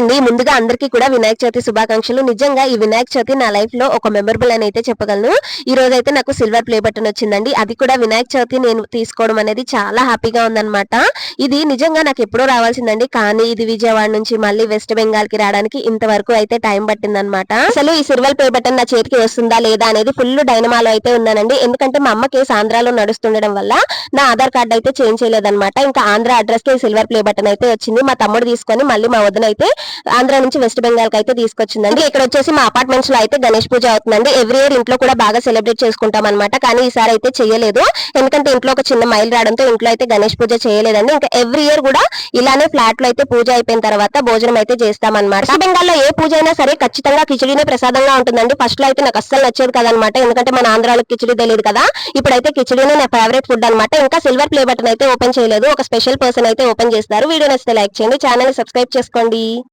అండి, ముందుగా అందరికీ కూడా వినాయక చవితి శుభాకాంక్షలు. నిజంగా ఈ వినాయక చవితి నా లైఫ్ లో ఒక మెమరబుల్ అని అయితే చెప్పగలను. ఈ రోజు అయితే నాకు సిల్వర్ ప్లే బటన్ వచ్చిందండి. అది కూడా వినాయక చవితి నేను తీసుకోవడం అనేది చాలా హ్యాపీగా ఉందన్నమాట. ఇది నిజంగా నాకు ఎప్పుడో రావాల్సిందండి, కానీ ఇది విజయవాడ నుంచి మళ్ళీ వెస్ట్ బెంగాల్ కి రావడానికి ఇంతవరకు అయితే టైం పట్టిందనమాట. అసలు ఈ సిల్వర్ ప్లే బటన్ నా చేతికి వస్తుందా లేదా అనేది ఫుల్ డైనమాలో అయితే ఉన్నానండి. ఎందుకంటే మా అమ్మ కేసు ఆంధ్రాలో నడుస్తుండడం వల్ల నా ఆధార్ కార్డు అయితే చేంజ్ చేయలేదన్నమాట. ఇంకా ఆంధ్ర అడ్రస్ కి సిల్వర్ ప్లే బటన్ అయితే వచ్చింది. మా తమ్ముడు తీసుకొని మళ్ళీ మా వదిన అయితే ఆంధ్ర నుంచి వెస్ట్ బెంగాల్ కి అయితే తీసుకొచ్చిందండి. ఇక్కడ వచ్చేసి మా అపార్ట్మెంట్స్ లో అయితే గణేష్ పూజ అవుతుందండి. ఎవ్రీ ఇయర్ ఇంట్లో కూడా బాగా సెలబ్రేట్ చేసుకుంటాం అనమాట. కానీ ఈసారి అయితే చేయలేదు, ఎందుకంటే ఇంట్లో ఒక చిన్న మైల్ రావడంతో ఇంట్లో అయితే గణేష్ పూజ చేయలేదండి. ఇంకా ఎవ్రీ ఇయర్ కూడా ఇలానే ఫ్లాట్ లో అయితే పూజ అయిపోయిన తర్వాత భోజనం అయితే చేస్తామన్నమాట. వెస్ట్ బెంగాల్ లో ఏ పూజ అయినా సరే ఖచ్చితంగా కిచిడీనే ప్రసాదంగా ఉంటుందండి. ఫస్ట్ లో అయితే నాకు అస్సలు నచ్చేది కదనమాట, ఎందుకంటే మన ఆంధ్రాలో కిచిడీ తెలియదు కదా. ఇప్పుడైతే కిచిడీనే నా ఫేవరెట్ ఫుడ్ అనమాట. ఇంకా సిల్వర్ ప్లే బటన్ అయితే ఓపెన్ చేయలేదు, ఒక స్పెషల్ పర్సన్ అయితే ఓపెన్ చేస్తారు. వీడియో నచ్చితే లైక్ చేయండి, ఛానల్ సబ్స్క్రైబ్ చేసుకోండి.